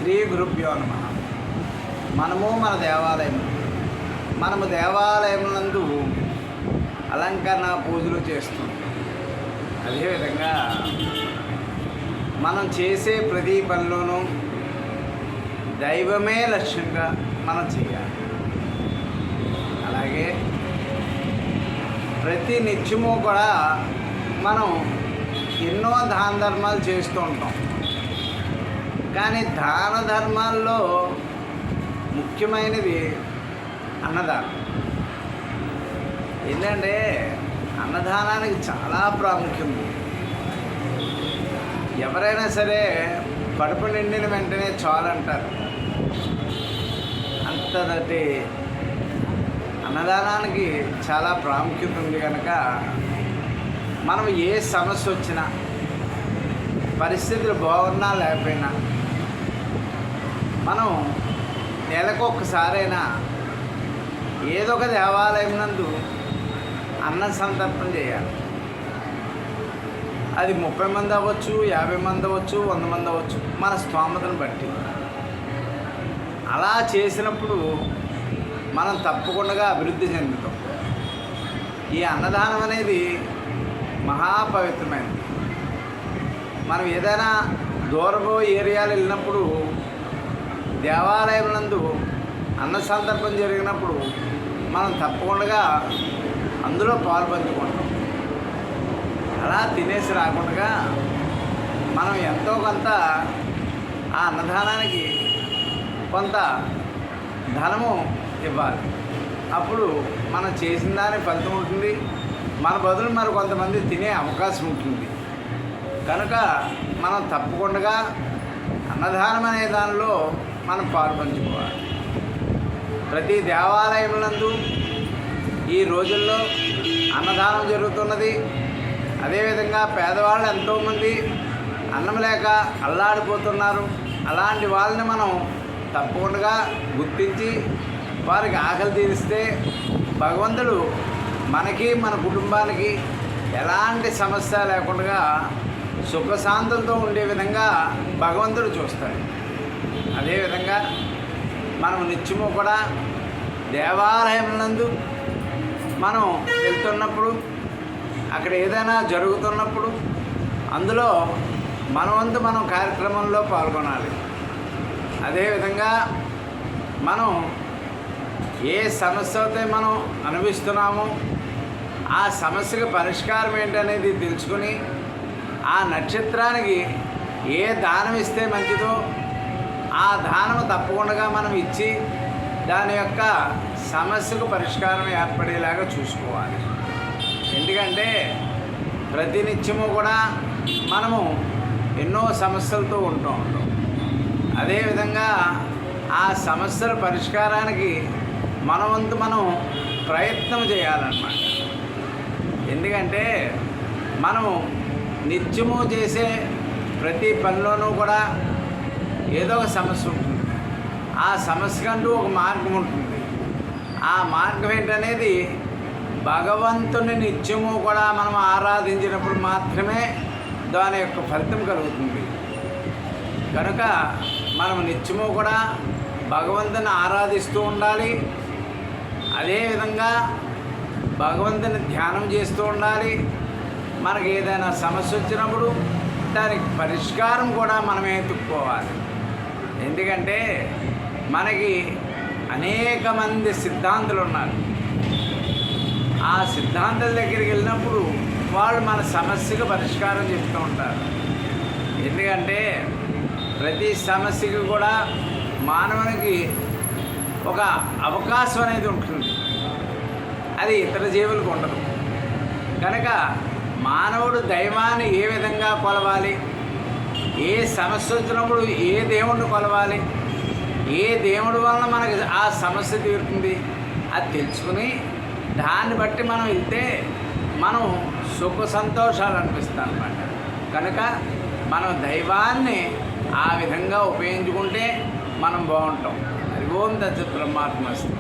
శ్రీ గురుభ్యో నమః. మన దేవాలయం నందు అలంకరణ పూజలు చేస్తున్నాం. అదేవిధంగా మనం చేసే ప్రతి పనిలోనూ దైవమే లక్ష్యంగా మనం చేయాలి. అలాగే ప్రతి నిత్యము కూడా మనం ఎన్నో దాన ధర్మాలు చేస్తూ ఉంటాం. కానీ దాన ధర్మాల్లో ముఖ్యమైనది అన్నదానం. ఏంటంటే అన్నదానానికి చాలా ప్రాముఖ్యం ఉంది. ఎవరైనా సరే కడుపు నిండిన వెంటనే చాలంటారు. అంతటి అన్నదానానికి చాలా ప్రాముఖ్యత ఉంది. కనుక మనం ఏ సమస్య వచ్చినా, పరిస్థితులు బాగున్నా లేకపోయినా, మనం నెలకొకసారైనా ఏదో ఒక దేవాలయం నందు అన్న సంతర్పణ చేయాలి. అది 30 మంది అవ్వచ్చు, 50 మంది అవ్వచ్చు, 100 మంది అవ్వచ్చు, మన స్తోమతను బట్టి. అలా చేసినప్పుడు మనం తప్పకుండా అభివృద్ధి చెందుతాం. ఈ అన్నదానం అనేది మహాపవిత్రమైనది. మనం ఏదైనా దూరపు ఏరియాలు వెళ్ళినప్పుడు దేవాలయం నందు అన్న సందర్భం జరిగినప్పుడు మనం తప్పకుండా అందులో పాల్పంచుకుంటాం. అలా తినేసి రాకుండా మనం ఎంతో కొంత ఆ అన్నదానానికి కొంత ధనము ఇవ్వాలి. అప్పుడు మనం చేసిన దానికి ఫలితం ఉంటుంది. మన బదులు మరి కొంతమంది తినే అవకాశం ఉంటుంది. కనుక మనం తప్పకుండా అన్నదానం అనే దానిలో మనం పాల్పంచుకోవాలి. ప్రతి దేవాలయం నందు ఈ రోజుల్లో అన్నదానం జరుగుతున్నది. అదేవిధంగా పేదవాళ్ళు ఎంతోమంది అన్నం లేక అల్లాడిపోతున్నారు. అలాంటి వాళ్ళని మనం తప్పకుండా గుర్తించి వారికి ఆకలి తీరిస్తే భగవంతుడు మనకి మన కుటుంబానికి ఎలాంటి సమస్య లేకుండా సుఖశాంతులతో ఉండే విధంగా భగవంతుడు చూస్తాడు. అదేవిధంగా మనం నిత్యము కూడా దేవాలయం నందు మనం వెళ్తున్నప్పుడు, అక్కడ ఏదైనా జరుగుతున్నప్పుడు అందులో మనవంతు మనం కార్యక్రమంలో పాల్గొనాలి. అదేవిధంగా మనం ఏ సమస్యతో మనం అనుభవిస్తున్నామో ఆ సమస్యకు పరిష్కారం ఏంటనేది తెలుసుకుని ఆ నక్షత్రానికి ఏ దానం ఇస్తే మంచిదో ఆ దానము తప్పకుండా మనం ఇచ్చి దాని యొక్క సమస్యకు పరిష్కారం ఏర్పడేలాగా చూసుకోవాలి. ఎందుకంటే ప్రతినిత్యము కూడా మనము ఎన్నో సమస్యలతో ఉంటూ ఉంటాం. అదేవిధంగా ఆ సమస్యల పరిష్కారానికి మన వంతు మనం ప్రయత్నం చేయాలన్నమాట. ఎందుకంటే మనము నిత్యము చేసే ప్రతి పనిలోనూ కూడా ఏదో ఒక సమస్య ఉంటుంది. ఆ సమస్యకంటూ ఒక మార్గం ఉంటుంది. ఆ మార్గం ఏంటనేది భగవంతుని నిత్యము కూడా మనం ఆరాధించినప్పుడు మాత్రమే దాని యొక్క ఫలితం కలుగుతుంది. కనుక మనం నిత్యము కూడా భగవంతుని ఆరాధిస్తూ ఉండాలి. అదేవిధంగా భగవంతుని ధ్యానం చేస్తూ ఉండాలి. మనకి ఏదైనా సమస్య వచ్చినప్పుడు దానికి పరిష్కారం కూడా మనమే ఎత్తుక్కోవాలి. ఎందుకంటే మనకి అనేక మంది సిద్ధాంతులు ఉన్నారు. ఆ సిద్ధాంతుల దగ్గరికి వెళ్ళినప్పుడు వాళ్ళు మన సమస్యకు పరిష్కారం చెప్తూ ఉంటారు. ఎందుకంటే ప్రతి సమస్యకి కూడా మానవునికి ఒక అవకాశం అనేది ఉంటుంది. అది ఇతర జీవులకు ఉండదు. కనుక మానవుడు దైవాన్ని ఏ విధంగా కొలవాలి, ఏ సమస్య వచ్చినప్పుడు ఏ దేవుడిని కొలవాలి, ఏ దేవుడి వలన మనకి ఆ సమస్య తీరుతుంది, అది తెలుసుకుని దాన్ని బట్టి మనం వెళ్తే మనం సుఖ సంతోషాలు అనిపిస్తాం అన్నమాట. కనుక మనం దైవాన్ని ఆ విధంగా ఉపయోగించుకుంటే మనం బాగుంటాం. హరి ఓం తత్సత్ బ్రహ్మాత్మస్తు.